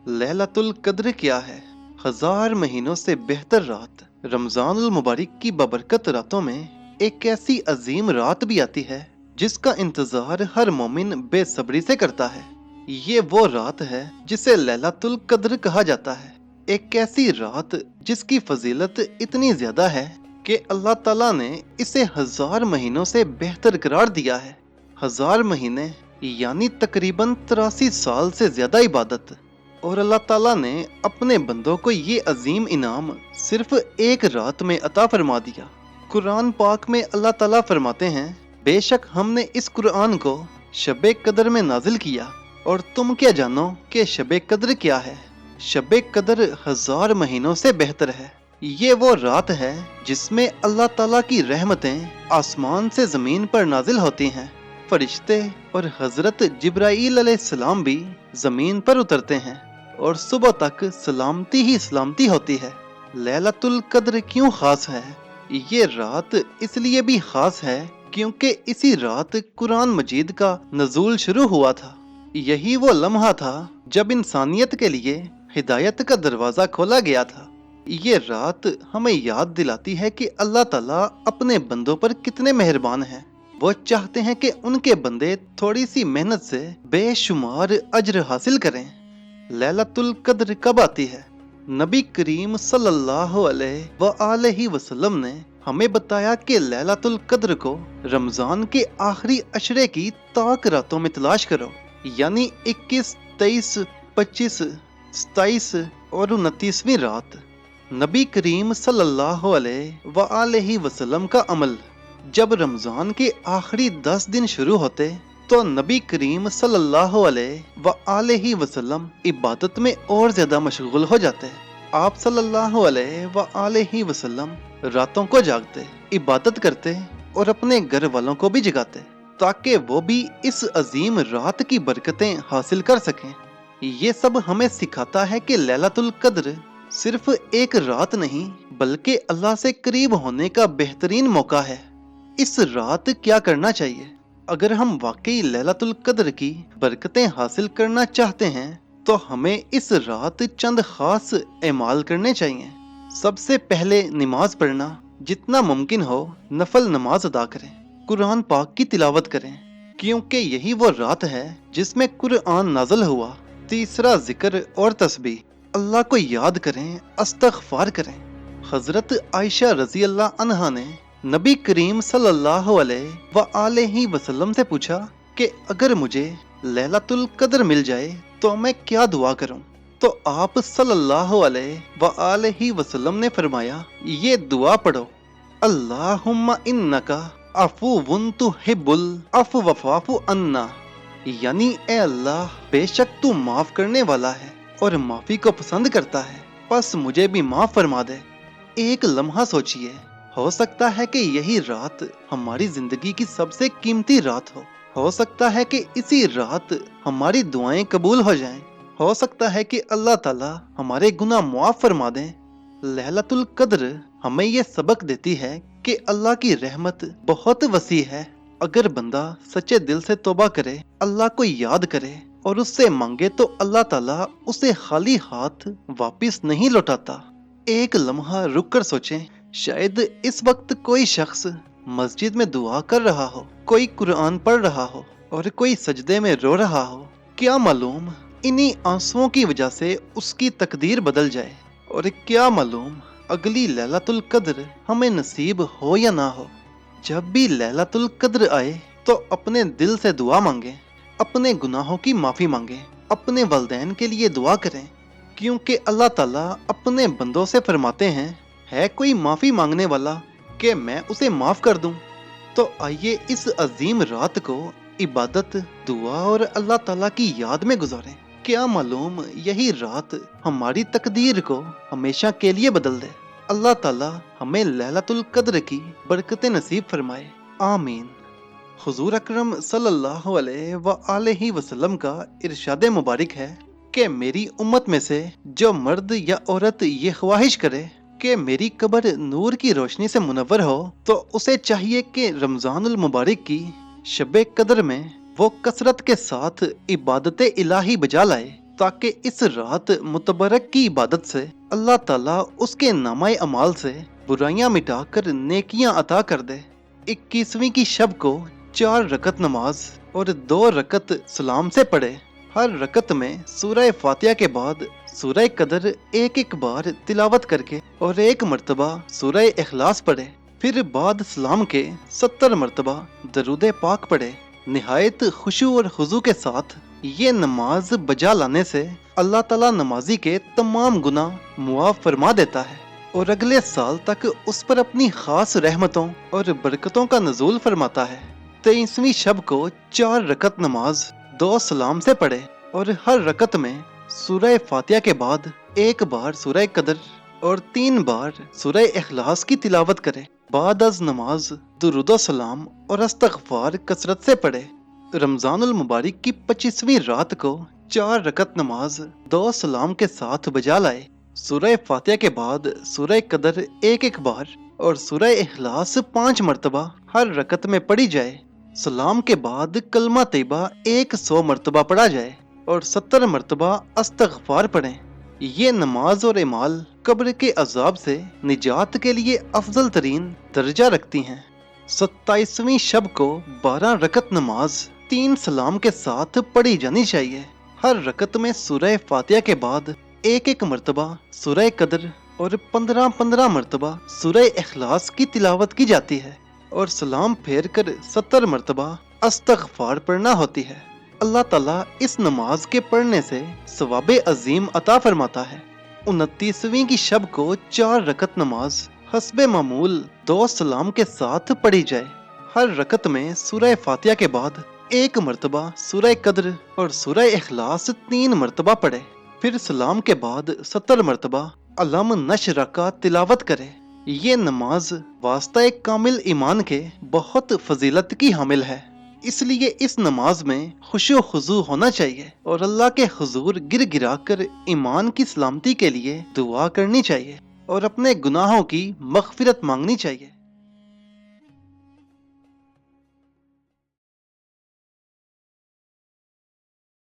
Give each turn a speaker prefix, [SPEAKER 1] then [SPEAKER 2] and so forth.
[SPEAKER 1] लैलतुल कद्र क्या है? 1000 महीनों से बेहतर रात रमजानुल मुबारक की बबरकत रातों में एक ऐसी अजीम रात भी आती है जिसका इंतजार हर मोमिन बेसब्री से करता है। ये वो रात है जिसे लैलतुल कद्र कहा जाता है। एक ऐसी रात जिसकी फजीलत इतनी ज्यादा है कि अल्लाह ताला ने इसे 1000 महीनों से बेहतर करार दिया है। 1000 महीने यानी तकरीबन 83 साल से ज्यादा इबादत, और अल्लाह ताला ने अपने बंदों को ये अजीम इनाम सिर्फ एक रात में अता फरमा दिया। कुरान पाक में अल्लाह ताला फरमाते हैं, बेशक हमने इस कुरान को शबे कदर में नाजिल किया और तुम क्या जानो कि शबे कदर क्या है। शबे कदर 1000 महीनों से बेहतर है। ये वो रात है जिसमें अल्लाह ताला की रहमतें आसमान से जमीन पर नाजिल होती हैं। फरिश्ते और हजरत जिब्राईल अलैहिस्सलाम भी जमीन पर उतरते हैं और सुबह तक सलामती ही सलामती होती है। लैलतुल कद्र क्यों खास है? ये रात इसलिए भी खास है क्योंकि इसी रात कुरान मजीद का नज़ूल शुरू हुआ था। यही वो लम्हा था जब इंसानियत के लिए हिदायत का दरवाजा खोला गया था। ये रात हमें याद दिलाती है कि अल्लाह ताला अपने बंदों पर कितने मेहरबान हैं। वो चाहते हैं कि उनके बंदे थोड़ी सी मेहनत से बेशुमार अज्र हासिल करें। लैलतुल कद्र कब आती है? नबी करीम सल्लल्लाहु अलैहि वसल्लम ने हमें बताया कि लैलतुल कद्र को रमजान के आखिरी अशरे की ताक रातों में तलाश करो, यानी 21, 23, 25, 27 और 29वीं रात। नबी करीम सल्लल्लाहु अलैहि वसल्लम का अमल जब रमजान के आखिरी 10 दिन शुरू होते तो नबी करीम सल्लल्लाहु अलैहि वसल्लम इबादत में और ज्यादा मशगूल हो जाते। आप सल्लल्लाहु अलैहि वसल्लम रातों को जागते, इबादत करते और अपने घर वालों को भी जगाते ताकि वो भी इस अजीम रात की बरकतें हासिल कर सकें। ये सब हमें सिखाता है कि लैलतुल कद्र सिर्फ एक रात नहीं बल्कि अल्लाह से करीब होने का बेहतरीन मौका है। इस रात क्या करना चाहिए? अगर हम वाकई लैलतुल कद्र की बरकतें हासिल करना चाहते हैं तो हमें इस रात चंद खास एमाल करने चाहिए। सबसे पहले नमाज पढ़ना, जितना मुमकिन हो नफल नमाज अदा करें, कुरान पाक की तिलावत करें क्योंकि यही वो रात है जिसमें कुरान नाज़िल हुआ। तीसरा जिक्र और तस्बीह, अल्लाह को याद करें, अस्तगफार करें। हजरत आयशा रजी अल्लाह अन्हा ने नबी करीम सल्लल्लाहु अलैहि वसल्लम से पूछा कि अगर मुझे लैलतुल कद्र मिल जाए तो मैं क्या दुआ करूं? तो आप सल्लल्लाहु अलैहि वसल्लम ने फरमाया, ये दुआ पढ़ो, अल्लाहुम्मा इन्नका अफुवुन तुहिब्बुल अफ़्व फ़अफ़ु अन्ना, यानी ए अल्लाह, बेशक तू माफ करने वाला है और माफी को पसंद करता है, बस मुझे भी माफ फरमा दे। एक लम्हा सोचिए, हो सकता है कि यही रात हमारी जिंदगी की सबसे कीमती रात हो सकता है कि इसी रात हमारी दुआएं कबूल हो जाएं, हो सकता है कि अल्लाह ताला हमारे गुनाह मुआफ फरमा दें। लैलतुल कद्र हमें यह सबक देती है कि अल्लाह की रहमत बहुत वसी है। अगर बंदा सच्चे दिल से तौबा करे, अल्लाह को याद करे और उससे मांगे तो अल्लाह ताला उसे खाली हाथ वापिस नहीं लौटाता। एक लम्हा रुक कर सोचें, शायद इस वक्त कोई शख्स मस्जिद में दुआ कर रहा हो, कोई कुरान पढ़ रहा हो और कोई सजदे में रो रहा हो। क्या मालूम इन्हीं आंसुओं की वजह से उसकी तकदीर बदल जाए, और क्या मालूम अगली लैलतुल कद्र हमें नसीब हो या ना हो। जब भी लैलतुल कद्र आए तो अपने दिल से दुआ मांगे, अपने गुनाहों की माफी मांगे, अपने वालिदैन के लिए दुआ करें क्योंकि अल्लाह ताला अपने बंदों से फरमाते हैं, है कोई माफी मांगने वाला कि मैं उसे माफ कर दूं। तो आइए इस अजीम रात को इबादत, दुआ और अल्लाह ताला की याद में गुजारें। क्या मालूम यही रात हमारी तकदीर को हमेशा के लिए बदल दे। अल्लाह ताला हमें लैलतुल कद्र की बरकतें नसीब फरमाए, आमीन। हुजूर अकरम सल्लल्लाहु अलैहि वसल्लम का इरशाद मुबारक है कि मेरी उम्मत में से जो मर्द या औरत ये ख्वाहिश करे कि मेरी कब्र नूर की रोशनी से मुनव्वर हो तो उसे चाहिए कि रमजानुल मुबारक की शबे कद्र में वो कसरत के साथ इबादत इलाही बजा लाए تاکہ اس رات متبرک کی عبادت سے اللہ تعالیٰ اس کے نامہ اعمال سے برائیاں مٹا کر نیکیاں عطا کر دے۔ 21ویں کی شب کو 4 رکعت نماز اور 2 رکعت سلام سے پڑھے۔ ہر رکعت میں سورہ فاتحہ کے بعد سورہ قدر ایک بار تلاوت کر کے اور 1 مرتبہ سورہ اخلاص پڑھے۔ پھر بعد سلام کے 70 مرتبہ درود پاک پڑھے۔ نہایت خشوع اور خضوع کے ساتھ یہ نماز بجا لانے سے اللہ تعالیٰ نمازی کے تمام گناہ معاف فرما دیتا ہے اور اگلے سال تک اس پر اپنی خاص رحمتوں اور برکتوں کا نزول فرماتا ہے۔ 23ویں شب کو 4 رکعت نماز 2 سلام سے پڑھے اور ہر رکعت میں سورہ فاتحہ کے بعد 1 بار سورہ قدر اور 3 بار سورہ اخلاص کی تلاوت کرے۔ بعد از نماز درود و سلام اور استغفار کثرت سے پڑھے۔ رمضان المبارک کی 25ویں رات کو 4 رکعت نماز 2 سلام کے ساتھ بجا لائے۔ سورہ فاتحہ کے بعد سورہ قدر 1 بار اور سورہ اخلاص 5 مرتبہ ہر رکعت میں پڑھی جائے۔ سلام کے بعد کلمہ طیبہ 100 مرتبہ پڑھا جائے اور 70 مرتبہ استغفار پڑھیں۔ یہ نماز اور اعمال قبر کے عذاب سے نجات کے لیے افضل ترین درجہ رکھتی ہیں۔ 27ویں شب کو 12 رکعت نماز 3 سلام کے ساتھ پڑھی جانی چاہیے۔ ہر رکعت میں سورہ فاتحہ کے بعد 1 مرتبہ سورہ قدر اور 15 مرتبہ سورہ اخلاص کی تلاوت کی جاتی ہے اور سلام پھیر کر 70 مرتبہ استغفار پڑھنا ہوتی ہے۔ اللہ تعالیٰ اس نماز کے پڑھنے سے ثواب عظیم عطا فرماتا ہے۔ 29ویں کی شب کو 4 رکعت نماز حسب معمول 2 سلام کے ساتھ پڑھی جائے۔ ہر رکعت میں سورہ فاتحہ کے بعد 1 مرتبہ سورہ قدر اور سورہ اخلاص 3 مرتبہ پڑھے۔ پھر سلام کے بعد 70 مرتبہ علم نشر کا تلاوت کرے۔ یہ نماز واسطہ کامل ایمان کے بہت فضیلت کی حامل ہے، اس لیے اس نماز میں خشوع و خضوع ہونا چاہیے اور اللہ کے حضور گر گرا کر ایمان کی سلامتی کے لیے دعا کرنی چاہیے اور اپنے گناہوں کی مغفرت مانگنی چاہیے۔